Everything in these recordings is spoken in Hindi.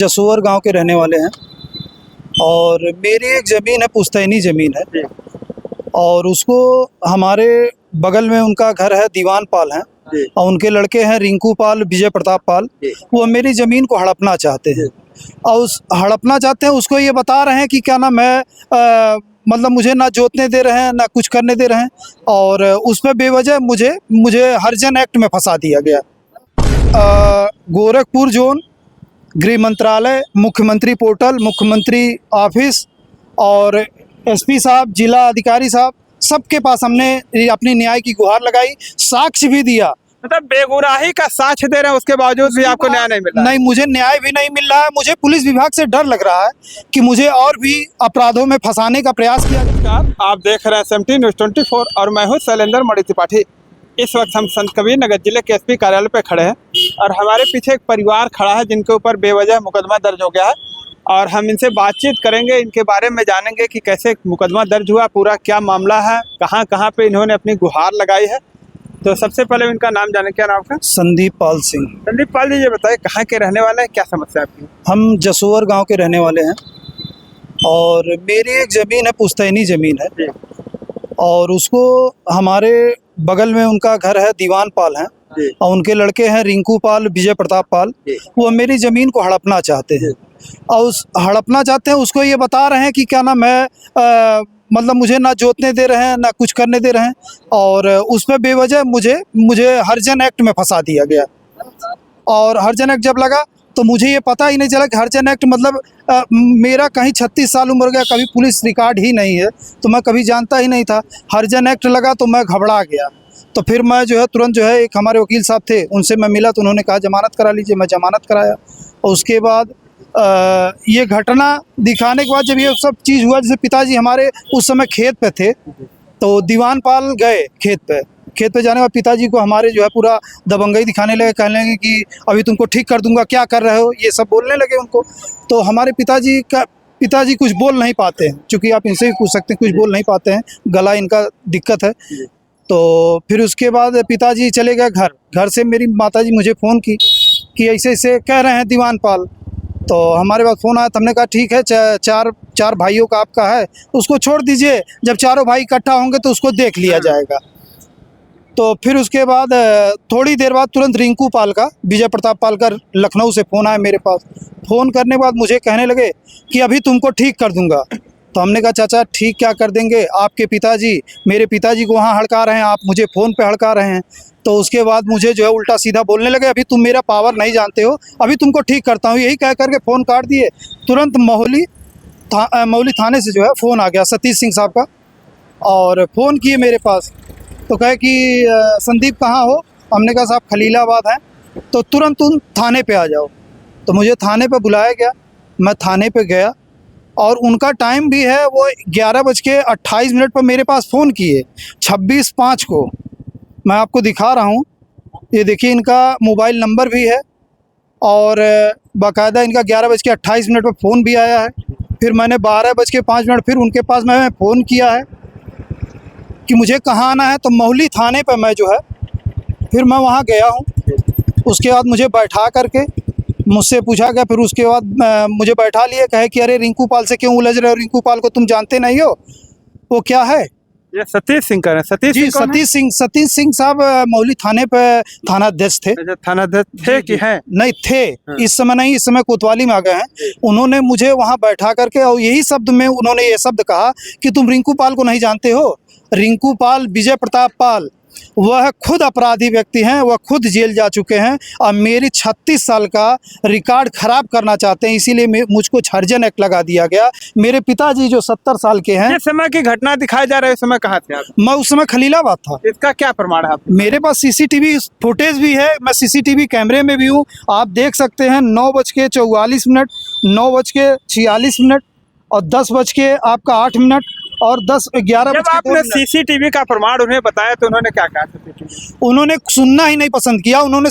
जसोवर गांव के रहने वाले हैं और मेरी एक ज़मीन है, पुश्तैनी ज़मीन है और उसको हमारे बगल में उनका घर है, दीवान पाल हैं और उनके लड़के हैं रिंकू पाल, विजय प्रताप पाल। वो मेरी ज़मीन को हड़पना चाहते हैं और उस हड़पना चाहते हैं उसको ये बता रहे हैं कि क्या नाम है, मतलब मुझे ना जोतने दे रहे हैं ना कुछ करने दे रहे हैं और उसमें बेवजह मुझे हरिजन एक्ट में फंसा दिया गया। गोरखपुर जोन, गृह मंत्रालय, मुख्यमंत्री पोर्टल, मुख्यमंत्री ऑफिस और एसपी साहब, जिला अधिकारी साहब, सबके पास हमने अपनी न्याय की गुहार लगाई, साक्ष्य भी दिया। मतलब बेगुनाही का साक्ष्य दे रहे हैं उसके बावजूद भी आपको न्याय नहीं मिल रहा? नहीं, मुझे न्याय भी नहीं मिल रहा है। मुझे पुलिस विभाग से डर लग रहा है कि मुझे और भी अपराधों में फंसाने का प्रयास किया जाए। आप देख रहे हैं SMT न्यूज़ 24 और मैं हूँ शैलेंद्र मणि त्रिपाठी। इस वक्त हम संत कबीर नगर जिले के एसपी कार्यालय पे खड़े हैं और हमारे पीछे एक परिवार खड़ा है जिनके ऊपर बेवजह मुकदमा दर्ज हो गया है और हम इनसे बातचीत करेंगे, इनके बारे में जानेंगे कि कैसे मुकदमा दर्ज हुआ, पूरा क्या मामला है, कहाँ कहाँ पे इन्होंने अपनी गुहार लगाई है। तो सबसे पहले इनका नाम जाने, क्या नाम है? संदीप पाल सिंह। संदीप पाल जी, ये बताइए कहाँ के रहने वाले हैं, क्या समस्या आपकी? हम जसोवर गांव के रहने वाले हैं और मेरी एक ज़मीन है, पुश्तैनी ज़मीन है और उसको हमारे बगल में उनका घर है, दीवान पाल हैं और उनके लड़के हैं रिंकू पाल, विजय प्रताप पाल। वो मेरी ज़मीन को हड़पना चाहते हैं और उस हड़पना चाहते हैं उसको ये बता रहे हैं कि क्या नाम है, मतलब मुझे ना जोतने दे रहे हैं ना कुछ करने दे रहे हैं और उसमें बेवजह मुझे हरिजन एक्ट में फंसा दिया गया। और हरिजन एक्ट जब लगा तो मुझे ये पता ही नहीं चला कि हरिजन एक्ट मतलब मेरा कहीं 36 साल उम्र गया, कभी पुलिस रिकॉर्ड ही नहीं है तो मैं कभी जानता ही नहीं था। हरिजन एक्ट लगा तो मैं घबरा गया। तो फिर मैं तुरंत एक हमारे वकील साहब थे, उनसे मैं मिला तो उन्होंने कहा जमानत करा लीजिए। मैं जमानत कराया और उसके बाद ये घटना दिखाने के बाद जब ये सब चीज़ हुआ, जैसे पिताजी हमारे उस समय खेत पे थे तो दीवान पाल गए खेत पे जाने के बाद पिताजी को हमारे पूरा दबंगई दिखाने लगे, कहने लगे कि अभी तुमको ठीक कर दूंगा, क्या कर रहे हो, ये सब बोलने लगे उनको। तो हमारे पिताजी कुछ बोल नहीं पाते हैं, चूँकि आप इनसे भी पूछ सकते हैं, कुछ बोल नहीं पाते हैं, गला इनका दिक्कत है। तो फिर उसके बाद पिताजी चले गए घर से मेरी माताजी मुझे फ़ोन की कि ऐसे ऐसे कह रहे हैं दीवान पाल। तो हमारे पास फ़ोन आया तो हमने कहा ठीक है, चार भाइयों का आपका है, उसको छोड़ दीजिए, जब चारों भाई इकट्ठा होंगे तो उसको देख लिया जाएगा। तो फिर उसके बाद थोड़ी देर बाद तुरंत रिंकू पाल का, विजय प्रताप पाल का लखनऊ से फ़ोन आया मेरे पास। फ़ोन करने के बाद मुझे कहने लगे कि अभी तुमको ठीक कर दूंगा। तो हमने कहा चाचा ठीक क्या कर देंगे, आपके पिताजी मेरे पिताजी को वहाँ हड़का रहे हैं, आप मुझे फ़ोन पे हड़का रहे हैं। तो उसके बाद मुझे उल्टा सीधा बोलने लगे, अभी तुम मेरा पावर नहीं जानते हो, अभी तुमको ठीक करता हूँ। यही कह करके फ़ोन काट दिए। तुरंत मौली थाने से फ़ोन आ गया सतीश सिंह साहब का और फ़ोन किए मेरे पास तो कहे कि संदीप कहाँ हो? हमने कहा साहब खलीलाबाद हैं। तो तुरंत तुम थाने पे आ जाओ। तो मुझे थाने पे बुलाया गया, मैं थाने पे गया और उनका टाइम भी है, वो 11:28 पर मेरे पास फ़ोन किए, 26/5 को। मैं आपको दिखा रहा हूँ, ये देखिए इनका मोबाइल नंबर भी है और बाकायदा इनका 11:28 पर फ़ोन भी आया है। फिर मैंने 12:05 फिर उनके पास मैं फ़ोन किया है कि मुझे कहाँ आना है। तो मौली थाने पर मैं फिर मैं वहाँ गया हूँ। उसके बाद मुझे बैठा करके मुझसे पूछा गया, फिर उसके बाद मुझे बैठा लिए, कहे कि अरे रिंकू पाल से क्यों उलझ रहे हो, रिंकू पाल को तुम जानते नहीं हो, वो क्या है? ये सतीश सिंह का है। सतीश सिंह साहब मौली थाने पे थानाध्यक्ष थे। थानाध्यक्ष थे कि हैं? नहीं थे। हाँ। इस समय नहीं, इस समय कोतवाली में आ गए हैं। उन्होंने मुझे वहाँ बैठा करके और यही शब्द में उन्होंने ये शब्द कहा कि तुम रिंकू पाल को नहीं जानते हो। रिंकू पाल, विजय प्रताप पाल, वह खुद अपराधी व्यक्ति हैं, वह खुद जेल जा चुके हैं और मेरी 36 साल का रिकॉर्ड ख़राब करना चाहते हैं, इसीलिए मुझको हरिजन एक्ट लगा दिया गया। मेरे पिताजी जो 70 साल के हैं। जिस समय की घटना दिखाई जा रही है उस समय कहाँ थे आप? मैं उस समय खलीलाबाद था। इसका क्या प्रमाण है? मेरे पास CCTV फुटेज भी है, मैं CCTV कैमरे में भी हूँ। आप देख सकते हैं 9:44, 9:46 और 10:08 और 11 जब आपने CCTV का प्रमाण उन्हें बताया तो उन्होंने क्या कहा? उन्होंने सुनना ही नहीं पसंद किया। उन्होंने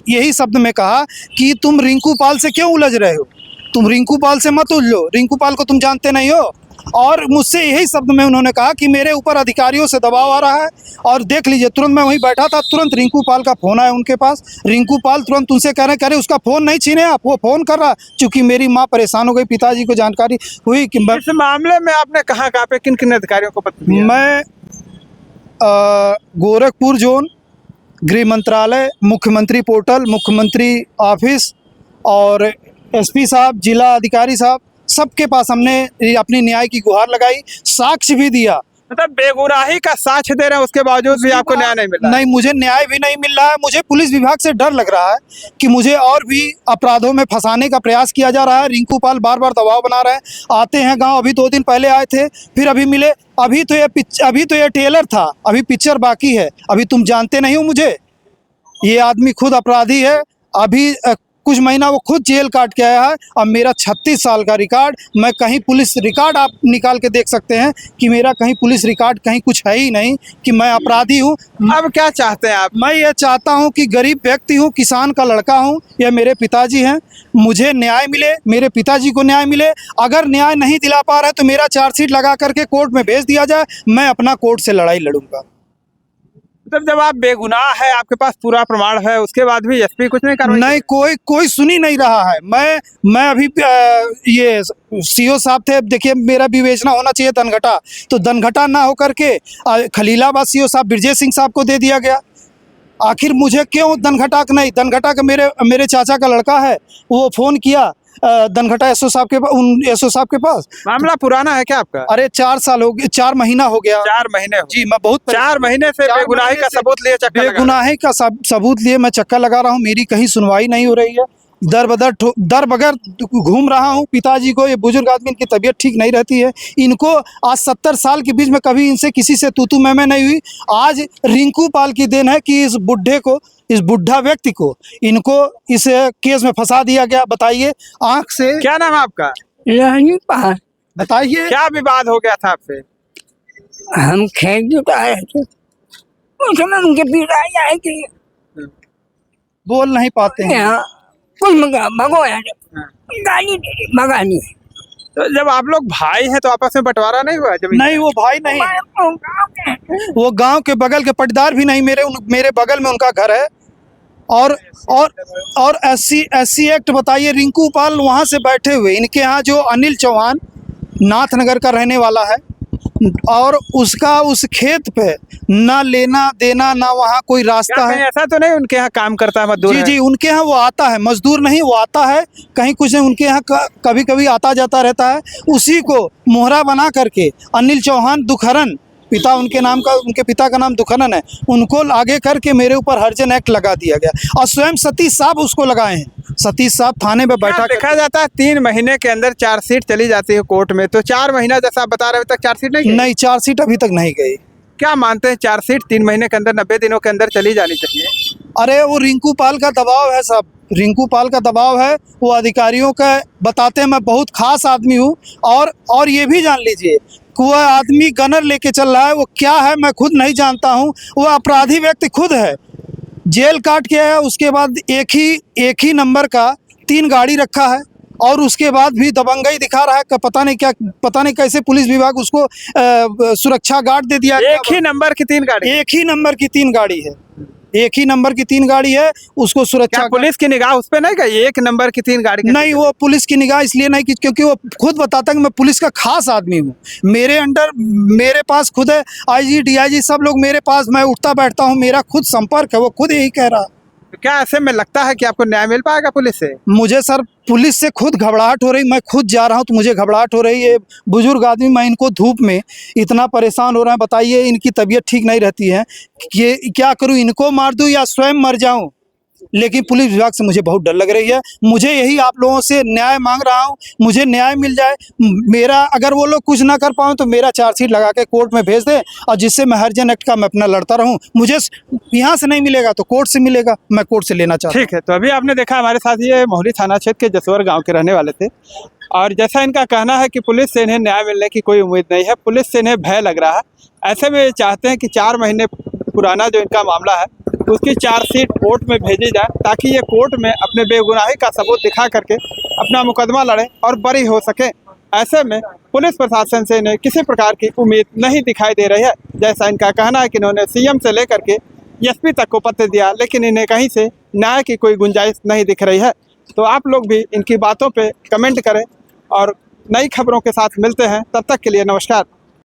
यही शब्द में कहा कि तुम रिंकू पाल से क्यों उलझ रहे हो, तुम रिंकू पाल से मत उलझो, रिंकू पाल को तुम जानते नहीं हो, और मुझसे यही शब्द में उन्होंने कहा कि मेरे ऊपर अधिकारियों से दबाव आ रहा है। और देख लीजिए, तुरंत मैं वहीं बैठा था, तुरंत रिंकू पाल का फ़ोन आया उनके पास। रिंकू पाल तुरंत उनसे कह रहे उसका फ़ोन नहीं छीने आप, वो फ़ोन कर रहा। चूँकि मेरी माँ परेशान हो गई, पिताजी को जानकारी हुई कि इस मामले में आपने कहाँ पे किन किन अधिकारियों को पत्र दिया? मैं गोरखपुर जोन, गृह मंत्रालय, मुख्यमंत्री पोर्टल, मुख्यमंत्री ऑफिस और एसपी साहब, जिला अधिकारी साहब, सबके पास हमने अपनी न्याय की गुहार लगाई, साक्ष्य भी दिया। मतलब बेगुनाही का साक्ष्य दे रहे हैं, उसके बावजूद भी आपको न्याय नहीं मिल रहा? नहीं, मुझे न्याय भी नहीं मिल रहा है। मुझे पुलिस विभाग से डर लग रहा है कि मुझे और भी अपराधों में फंसाने का प्रयास किया जा रहा है। रिंकू पाल बार बार दबाव बना रहे हैं, आते हैं गांव, अभी 2 दिन पहले आए थे, फिर अभी मिले। अभी तो ये ट्रेलर था, अभी पिक्चर बाकी है। अभी तुम जानते नहीं हो मुझे। ये आदमी खुद अपराधी है। अभी कुछ महीना वो खुद जेल काट के आया है। और मेरा 36 साल का रिकॉर्ड, मैं कहीं पुलिस रिकॉर्ड आप निकाल के देख सकते हैं कि मेरा कहीं पुलिस रिकॉर्ड कहीं कुछ है ही नहीं कि मैं अपराधी हूँ। अब क्या चाहते हैं आप? मैं ये चाहता हूँ कि गरीब व्यक्ति हूँ, किसान का लड़का हूँ, या मेरे पिताजी हैं, मुझे न्याय मिले, मेरे पिताजी को न्याय मिले। अगर न्याय नहीं दिला पा रहे तो मेरा चार्जशीट लगा करके कोर्ट में भेज दिया जाए, मैं अपना कोर्ट से लड़ाई लड़ूंगा। मतलब जब आप बेगुनाह है, आपके पास पूरा प्रमाण है, उसके बाद भी एसपी कुछ नहीं कार्रवाई? नहीं, कोई सुन ही नहीं रहा है। मैं अभी ये सीओ साहब थे, देखिए मेरा विवेचना होना चाहिए धनघटा, तो धनघटा ना होकर के खलीलाबाद सीओ साहब ब्रजेश सिंह साहब को दे दिया गया। आखिर मुझे क्यों धनघटा का नहीं? धनघटा का मेरे चाचा का लड़का है, वो फ़ोन किया धनघटा एसओ साहब के पास। मामला पुराना है क्या आपका? अरे 4 साल हो गए, 4 महीना हो गया। 4 महीने जी, मैं बहुत 4 महीने से बेगुनाही का सबूत लिए चक्कर लगा? बेगुनाही का सबूत लिए मैं चक्कर लगा रहा हूँ। मेरी कहीं सुनवाई नहीं हो रही है। दर बगर घूम रहा हूँ। पिताजी को, ये बुजुर्ग आदमी, इनकी तबीयत ठीक नहीं रहती है। इनको आज 70 साल के बीच में कभी इनसे किसी से तू मैं नहीं हुई। आज रिंकू पाल की देन है कि इस बुढ़ा व्यक्ति को इनको इस केस में फंसा दिया गया। बताइए, आंख से। क्या नाम है आपका? बताइए, क्या विवाद हो गया था आपसे? हम खेत जुटा रहे थे, उसमें उनके पिताजी आए कि बोल नहीं पाते हैं। यहाँ कुछ भगो यार, गाली दे दी, भगानी। तो जब आप लोग भाई हैं तो आपस में बंटवारा नहीं हुआ जमीन? नहीं, वो भाई नहीं, वो गांव के बगल के पटदार भी नहीं। मेरे बगल में उनका घर है। और एससी एक्ट बताइए। रिंकू पाल वहाँ से बैठे हुए, इनके यहाँ जो अनिल चौहान नाथनगर का रहने वाला है, और उसका उस खेत पे ना लेना देना, ना वहाँ कोई रास्ता है। ऐसा तो नहीं उनके यहाँ काम करता है मजदूर? जी, उनके यहाँ वो आता है, मजदूर नहीं, वो आता है कहीं कुछ नहीं। उनके यहाँ कभी कभी आता जाता रहता है। उसी को मोहरा बना करके अनिल चौहान दुखहरन, उनके पिता का नाम दुखहरन है, उनको आगे करके मेरे ऊपर हर्जन एक्ट लगा दिया गया। और स्वयं सतीश साहब उसको लगाए हैं। सतीश साहब थाने में बैठा देखा जाता है 3 महीने के अंदर चार्जशीट चली जाती है कोर्ट में, तो 4 महीना जैसा आप बता रहे हो तक चार्जशीट नहीं चार्जशीट अभी तक नहीं गई। क्या मानते हैं, चार्जशीट 3 महीने के अंदर 90 दिनों के अंदर चली जानी चाहिए? अरे वो रिंकू पाल का दबाव है साहब, रिंकू पाल का दबाव है। वो अधिकारियों का बताते हैं मैं बहुत खास आदमी हूँ। और ये भी जान लीजिए, वह आदमी गनर लेके चल रहा है, वो क्या है मैं खुद नहीं जानता हूँ। वह अपराधी व्यक्ति खुद है, जेल काट के आया। उसके बाद एक ही नंबर का 3 गाड़ी रखा है, और उसके बाद भी दबंगई दिखा रहा है। पता नहीं कैसे पुलिस विभाग उसको सुरक्षा गार्ड दे दिया। एक ही नंबर की 3 गाड़ी? एक ही नंबर की 3 गाड़ी है, एक ही नंबर की 3 गाड़ी है। उसको सुरक्षा, पुलिस की निगाह उस पर नहीं गई? 1 नंबर की 3 गाड़ी नहीं, वो पुलिस की निगाह इसलिए नहीं की क्योंकि वो खुद बताता है कि मैं पुलिस का खास आदमी हूँ। मेरे पास खुद है आईजी डीआईजी सब लोग मेरे पास, मैं उठता बैठता हूँ, मेरा खुद संपर्क है। वो खुद यही कह रहा है। क्या ऐसे में लगता है कि आपको न्याय मिल पाएगा पुलिस से? मुझे सर पुलिस से खुद घबराहट हो रही। मैं खुद जा रहा हूँ तो मुझे घबराहट हो रही है। बुजुर्ग आदमी, मैं इनको धूप में इतना परेशान हो रहा है। बताइए, इनकी तबीयत ठीक नहीं रहती है कि क्या करूँ, इनको मार दूँ या स्वयं मर जाऊँ? लेकिन पुलिस विभाग से मुझे बहुत डर लग रही है। मुझे यही आप लोगों से न्याय मांग रहा हूँ, मुझे न्याय मिल जाए। मेरा अगर वो लोग कुछ ना कर पाऊँ तो मेरा चार्जशीट लगा के कोर्ट में भेज दे, और जिससे मैं हर्जन एक्ट का मैं अपना लड़ता रहूँ। मुझे यहाँ से नहीं मिलेगा तो कोर्ट से मिलेगा, मैं कोर्ट से लेना चाहता हूँ। ठीक है, तो अभी आपने देखा हमारे साथ ये मोहरी थाना क्षेत्र के जसवर गाँव के रहने वाले थे, और जैसा इनका कहना है कि पुलिस से इन्हें न्याय मिलने की कोई उम्मीद नहीं है, पुलिस से इन्हें भय लग रहा है। ऐसे में चाहते हैं कि 4 महीने पुराना जो इनका मामला है उसकी चार्जशीट कोर्ट में भेजी जाए, ताकि ये कोर्ट में अपने बेगुनाही का सबूत दिखा करके अपना मुकदमा लड़े और बरी हो सके। ऐसे में पुलिस प्रशासन से इन्हें किसी प्रकार की उम्मीद नहीं दिखाई दे रही है। जैसा इनका कहना है कि इन्होंने सीएम से लेकर के एसपी तक को पत्र दिया, लेकिन इन्हें कहीं से न्याय की कोई गुंजाइश नहीं दिख रही है। तो आप लोग भी इनकी बातों पे कमेंट करें और नई खबरों के साथ मिलते हैं। तब तक के लिए नमस्कार।